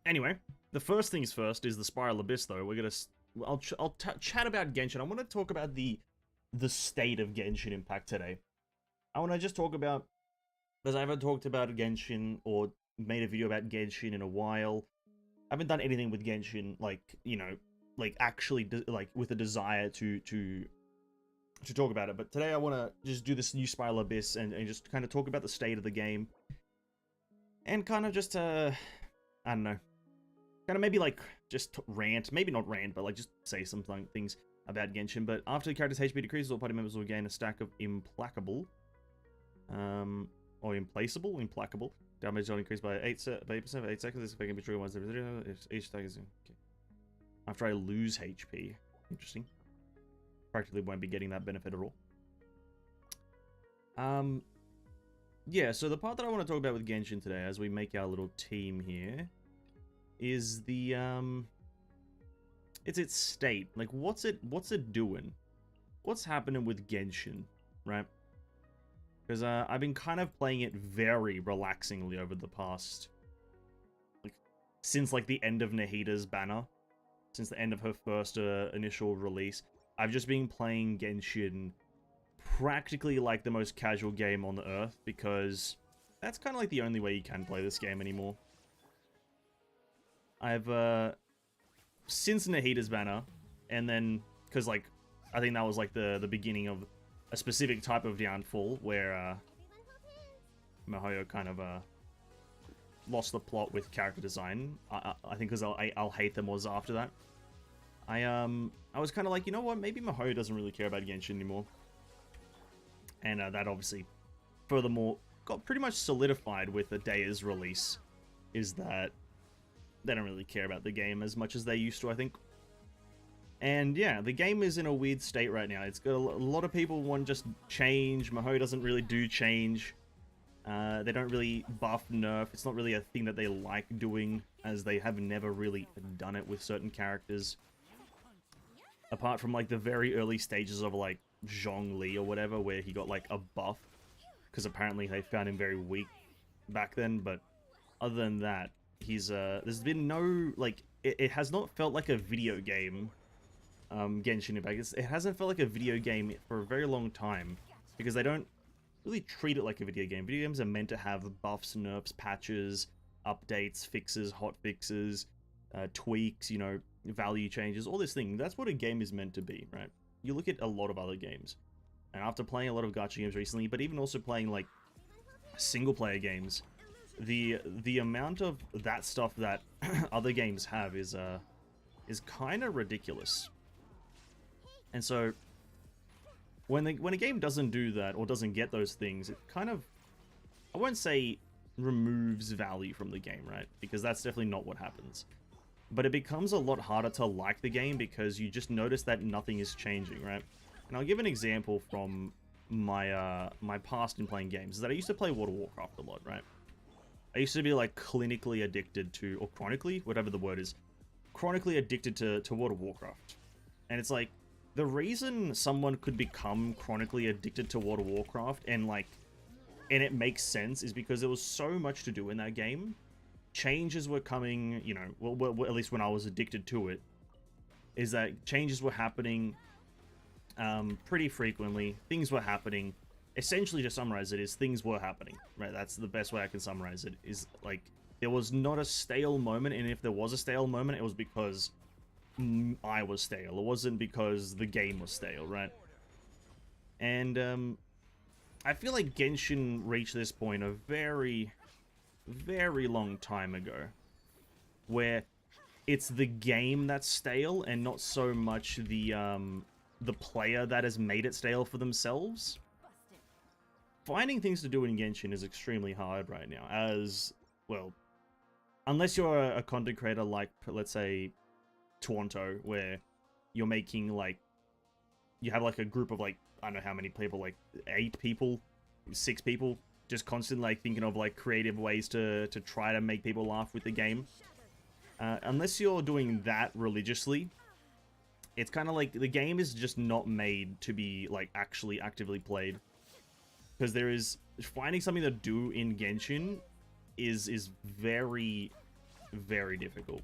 Anyway, the first things first is the Spiral Abyss, though. We're gonna... I'll chat about Genshin. I want to talk about the state of Genshin Impact today. I want to just talk about... Because I haven't talked about Genshin or made a video about Genshin in a while. I haven't done anything with Genshin, like, you know, like, actually, like, with a desire to talk about it. But today I want to just do this new Spiral Abyss and just kind of talk about the state of the game. And kind of just, I don't know, kind of maybe, like, just rant. Maybe not rant, but, like, just say some things about Genshin. But after the character's HP decreases, all party members will gain a stack of Implacable. Or Implacable. Damage will increase by 8% for 8 seconds. This effect can be triggered once if each stack is... Okay. After I lose HP. Interesting. Practically won't be getting that benefit at all. Yeah, so the part that I want to talk about with Genshin today, as we make our little team here, is the, it's its state. Like, what's it doing? What's happening with Genshin, right? Because, I've been kind of playing it very relaxingly over the past, like, since, like, the end of Nahida's banner. Since the end of her first, initial release. I've just been playing Genshin practically like the most casual game on the earth, because that's kind of like the only way you can play this game anymore. I've, since Nahida's banner, and then, because, like, I think that was, like, the beginning of a specific type of downfall, where, Mihoyo kind of, lost the plot with character design. I think because I'll hate them was after that. I was kind of like, you know what, maybe Mihoyo doesn't really care about Genshin anymore. And that obviously, furthermore, got pretty much solidified with Adea's release, is that they don't really care about the game as much as they used to, I think. And yeah, the game is in a weird state right now. It's got a lot of people want just change. Mihoyo doesn't really do change. They don't really buff nerf. It's not really a thing that they like doing, as they have never really done it with certain characters. Apart from, like, the very early stages of, like, Zhongli or whatever, where he got, like, a buff. Because apparently they found him very weak back then, but other than that, he's, there's been no, like, it has not felt like a video game, Genshin Impact. It hasn't felt like a video game for a very long time, because they don't really treat it like a video game. Video games are meant to have buffs, nerfs, patches, updates, fixes, hot fixes, tweaks, you know, value changes, all this thing. That's what a game is meant to be, right? You look at a lot of other games, and after playing a lot of gacha games recently, but even also playing, like, single-player games, the amount of that stuff that other games have is kind of ridiculous. And so, when a game doesn't do that, or doesn't get those things, it kind of, I won't say removes value from the game, right? Because that's definitely not what happens. But it becomes a lot harder to like the game, because you just notice that nothing is changing, right? And I'll give an example from my my past in playing games, is that I used to play World of Warcraft a lot, right? I used to be, like, clinically addicted to, or chronically, whatever the word is, chronically addicted to World of Warcraft. And it's like, the reason someone could become chronically addicted to World of Warcraft, and, like, and it makes sense, is because there was so much to do in that game. Changes were coming, you know, well, at least when I was addicted to it, is that changes were happening pretty frequently. Things were happening. Essentially, to summarize it, is things were happening, right? That's the best way I can summarize it, is, like, there was not a stale moment, and if there was a stale moment, it was because I was stale. It wasn't because the game was stale, right? And, I feel like Genshin reached this point a very, very long time ago, where it's the game that's stale, and not so much the player that has made it stale for themselves. Finding things to do in Genshin is extremely hard right now, as, well, unless you're a content creator like, let's say, Toronto, where you're making, like, you have, like, a group of, like, I don't know how many people, like, 8 people, 6 people, just constantly, like, thinking of, like, creative ways to try to make people laugh with the game. Unless you're doing that religiously, it's kind of like, the game is just not made to be, like, actually actively played. Because there is, finding something to do in Genshin is very, very difficult.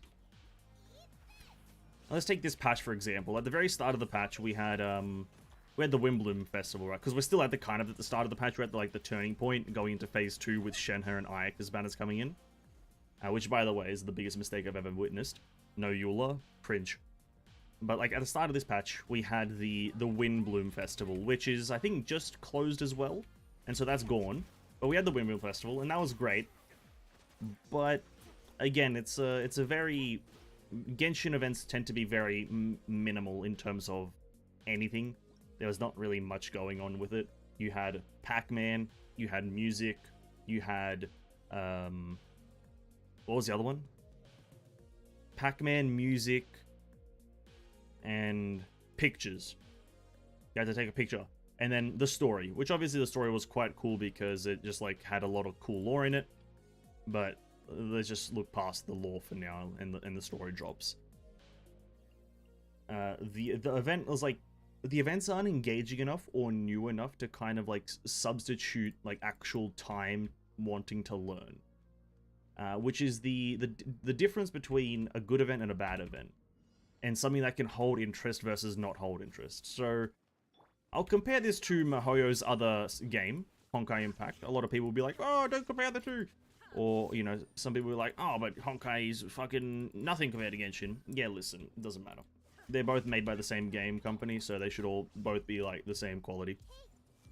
Let's take this patch for example. At the very start of the patch, we had the Wimbloom Festival, right? Because we're still at the at the start of the patch. We're at the turning point, going into Phase 2 with Shenhe and Ike as banners coming in. Which, by the way, is the biggest mistake I've ever witnessed. No Eula, cringe. But like at the start of this patch, we had the Windbloom Festival, which is I think just closed as well, and so that's gone. But we had the Windbloom Festival, and that was great. But again, it's a very Genshin events tend to be very minimal in terms of anything. There was not really much going on with it. You had Pac-Man, you had music, you had what was the other one? Pac-Man, music, and pictures. You had to take a picture. And then the story, which obviously the story was quite cool because it just like had a lot of cool lore in it. But let's just look past the lore for now, and the story drops. The event was like, the events aren't engaging enough or new enough to kind of like substitute like actual time wanting to learn. Which is the difference between a good event and a bad event, and something that can hold interest versus not hold interest. So I'll compare this to MiHoYo's other game, Honkai Impact. A lot of people will be like, oh, don't compare the two. Or, you know, some people are like, oh, but Honkai is fucking nothing compared to Genshin. Yeah, listen, it doesn't matter. They're both made by the same game company, so they should all both be like the same quality.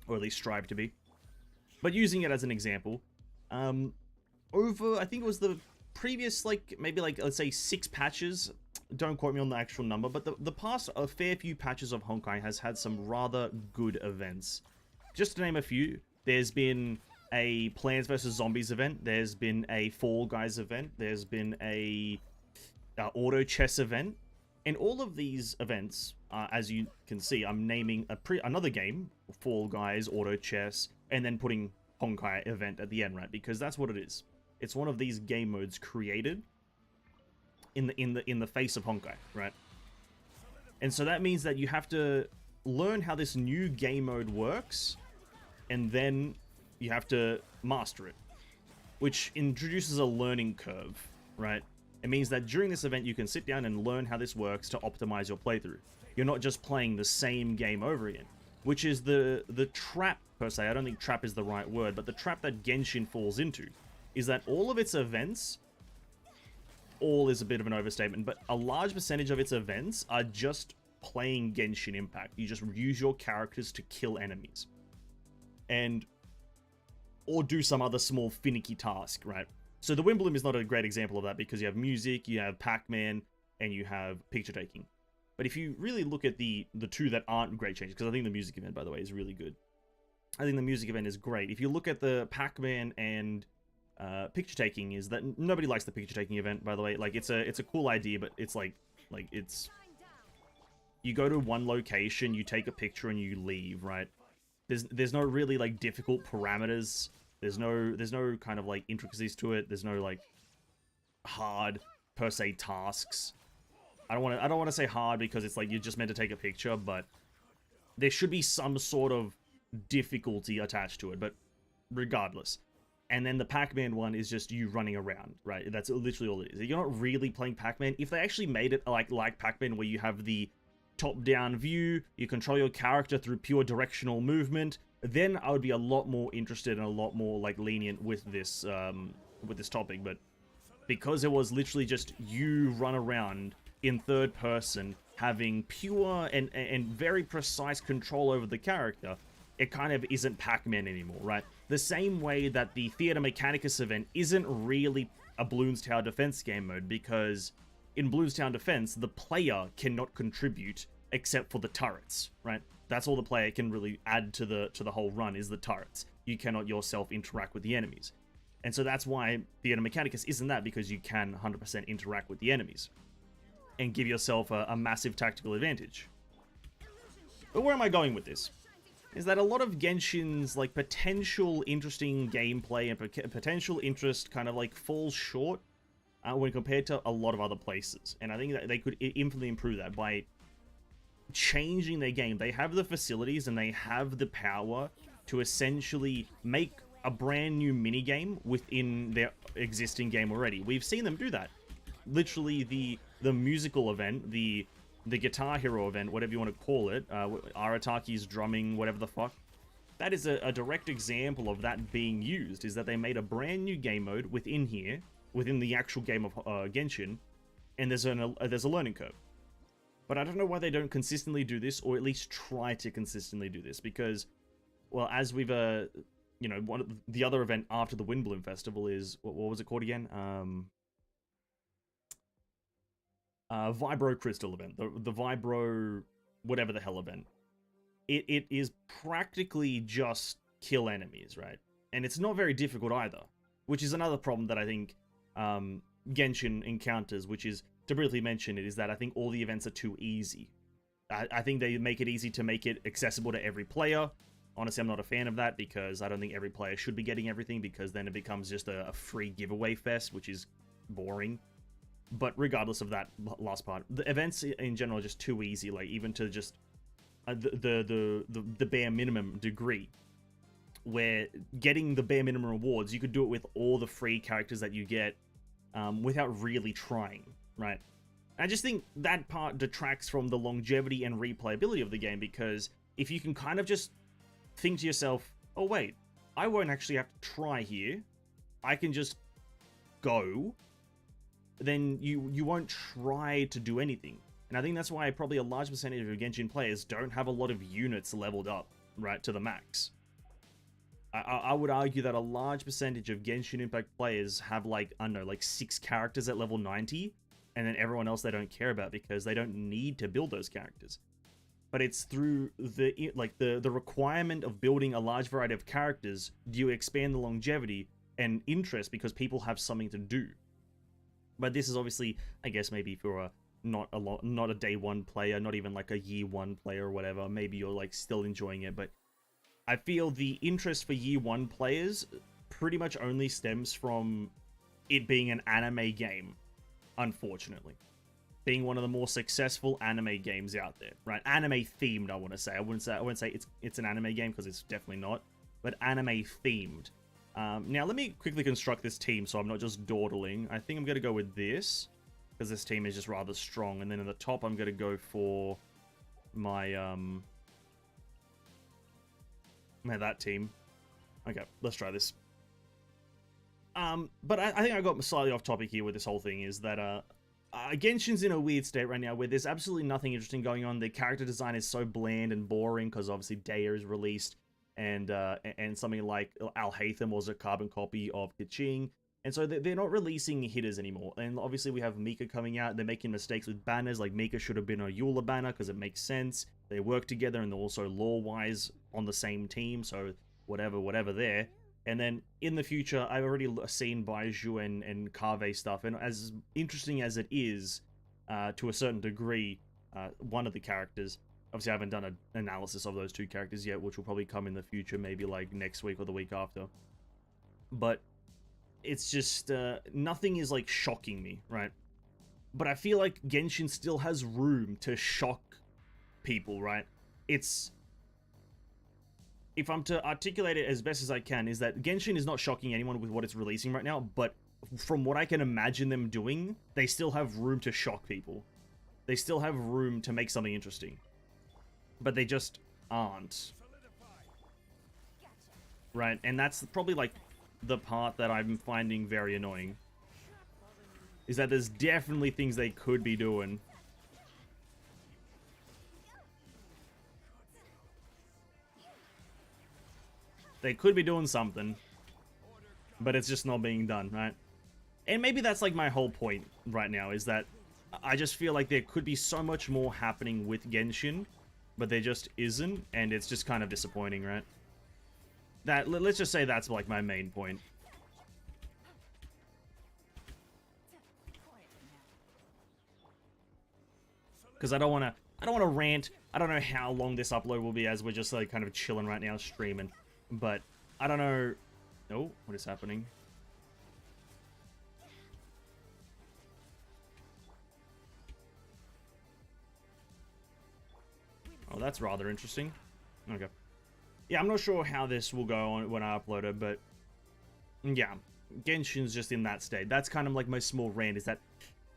Or at least strive to be. But using it as an example, over, I think it was the previous, like, maybe like, let's say 6 patches, don't quote me on the actual number, but the past a fair few patches of Honkai has had some rather good events. Just to name a few, there's been a Plants vs. Zombies event, there's been a Fall Guys event, there's been a auto chess event, and all of these events, as you can see, I'm naming another game, Fall Guys, auto chess, and then putting Honkai event at the end, right? Because that's what it is. It's one of these game modes created in the face of Honkai, right? And so that means that you have to learn how this new game mode works, and then you have to master it, which introduces a learning curve, right? It means that during this event you can sit down and learn how this works to optimize your playthrough. You're not just playing the same game over again, which is the trap per se. I don't think trap is the right word, but the trap that Genshin falls into is that all of its events, all is a bit of an overstatement, but a large percentage of its events are just playing Genshin Impact. You just use your characters to kill enemies. Or do some other small finicky task, right? So the Wimbloom is not a great example of that because you have music, you have Pac-Man, and you have picture taking. But if you really look at the two that aren't great changes, because I think the music event, by the way, is really good. I think the music event is great. If you look at the Pac-Man and picture taking, is that nobody likes the picture taking event, by the way. Like it's a cool idea, but it's like it's, you go to one location, you take a picture, and you leave, right? There's no really like difficult parameters. There's no kind of like intricacies to it. There's no like hard per se tasks. I don't want to say hard because it's like you're just meant to take a picture, but there should be some sort of difficulty attached to it. But regardless, and then the Pac-Man one is just you running around, right? That's literally all it is. You're not really playing Pac-Man. If they actually made it like Pac-Man, where you have the top-down view, you control your character through pure directional movement, then I would be a lot more interested and a lot more like lenient with this topic. But because it was literally just you run around in third person, having pure and very precise control over the character, it kind of isn't Pac-Man anymore, right? The same way that the Theater Mechanicus event isn't really a Bloons Tower Defense game mode, because in Bloons Tower Defense, the player cannot contribute except for the turrets, right? That's all the player can really add to the whole run is the turrets. You cannot yourself interact with the enemies. And so that's why Theater Mechanicus isn't that, because you can 100% interact with the enemies and give yourself a massive tactical advantage. But where am I going with this? Is that a lot of Genshin's like potential interesting gameplay and potential interest kind of like falls short when compared to a lot of other places. And I think that they could infinitely improve that by changing their game. They have the facilities and they have the power to essentially make a brand new minigame within their existing game already. We've seen them do that. literally the musical event, the Guitar Hero event, whatever you want to call it, Arataki's drumming, whatever the fuck. That is a direct example of that being used, is that they made a brand new game mode within here, within the actual game of Genshin, and there's a learning curve. But I don't know why they don't consistently do this, or at least try to consistently do this, because, well, as we've, you know, one of the other event after the Windbloom Festival is, what was it called again? Vibro Crystal event, the Vibro whatever the hell event. It is practically just kill enemies, right? And it's not very difficult either, which is another problem that I think Genshin encounters, which is, to briefly mention it, is that I think all the events are too easy. I think they make it easy to make it accessible to every player. Honestly, I'm not a fan of that, because I don't think every player should be getting everything, because then it becomes just a free giveaway fest, which is boring. But regardless of that last part, the events in general are just too easy, like even to just the bare minimum degree, where getting the bare minimum rewards, you could do it with all the free characters that you get without really trying, right? I just think that part detracts from the longevity and replayability of the game, because if you can kind of just think to yourself, oh wait, I won't actually have to try here, I can just go, then you won't try to do anything. And I think that's why probably a large percentage of Genshin players don't have a lot of units leveled up, right, to the max. I would argue that a large percentage of Genshin Impact players have, like, I don't know, like 6 characters at level 90, and then everyone else they don't care about because they don't need to build those characters. But it's through the requirement of building a large variety of characters do you expand the longevity and interest, because people have something to do. But this is obviously, I guess, maybe for a not a day one player, not even like a year one player or whatever. Maybe you're like still enjoying it, but I feel the interest for year one players pretty much only stems from it being an anime game, unfortunately. Being one of the more successful anime games out there, right? Anime themed, I want to say. I wouldn't say it's an anime game, because it's definitely not, but anime themed. Now let me quickly construct this team so I'm not just dawdling. I think I'm going to go with this, because this team is just rather strong. And then at the top, I'm going to go for my, that team. Okay, let's try this. But I think I got slightly off topic here with this whole thing, is that, Genshin's in a weird state right now where there's absolutely nothing interesting going on. The character design is so bland and boring, because obviously Daya is released, and something like Al-Haytham was a carbon copy of Keqing. And so they're not releasing hitters anymore. And obviously we have Mika coming out. They're making mistakes with banners. Like Mika should have been a Eula banner, because it makes sense. They work together, and they're also lore-wise on the same team. So whatever there. And then in the future, I've already seen Baiju and Kave stuff. And as interesting as it is, to a certain degree, one of the characters, obviously I haven't done an analysis of those 2 characters yet, which will probably come in the future, maybe like next week or the week after. But it's just, nothing is like shocking me, right? But I feel like Genshin still has room to shock people, right? It's, if I'm to articulate it as best as I can, is that Genshin is not shocking anyone with what it's releasing right now, but from what I can imagine them doing, they still have room to shock people. They still have room to make something interesting. But they just aren't. Right, and that's probably like the part that I'm finding very annoying. Is that there's definitely things they could be doing. They could be doing something, but it's just not being done, right? And maybe that's like my whole point right now, is that I just feel like there could be so much more happening with Genshin, but there just isn't, and it's just kind of disappointing, right? Let's just say that's like my main point. Because I don't want to rant. I don't know how long this upload will be, as we're just like kind of chilling right now, streaming. But I don't know. Oh, what is happening? Oh, that's rather interesting. Okay. Yeah, I'm not sure how this will go on when I upload it, but yeah, Genshin's just in that state. That's kind of like my small rant, is that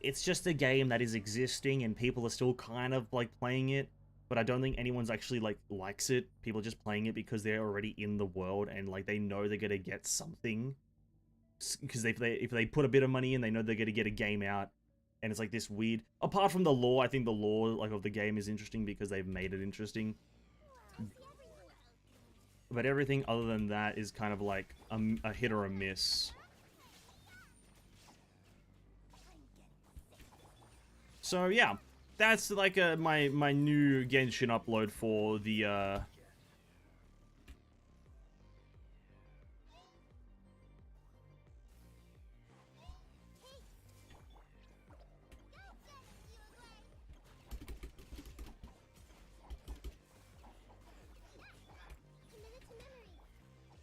it's just a game that is existing and people are still kind of like playing it, but I don't think anyone's actually like likes it. People are just playing it because they're already in the world and like they know they're gonna get something. Because if they put a bit of money in, they know they're gonna get a game out, and it's like this weird. Apart from the lore, I think the lore like of the game is interesting because they've made it interesting. But everything other than that is kind of like a hit or a miss. So yeah, that's like my new Genshin upload for the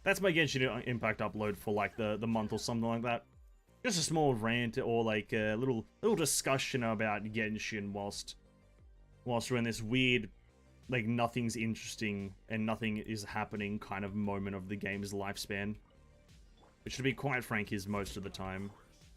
that's my Genshin Impact upload for like the month or something like that. Just a small rant or like a little discussion about Genshin whilst we're in this weird like nothing's interesting and nothing is happening kind of moment of the game's lifespan, which to be quite frank is most of the time.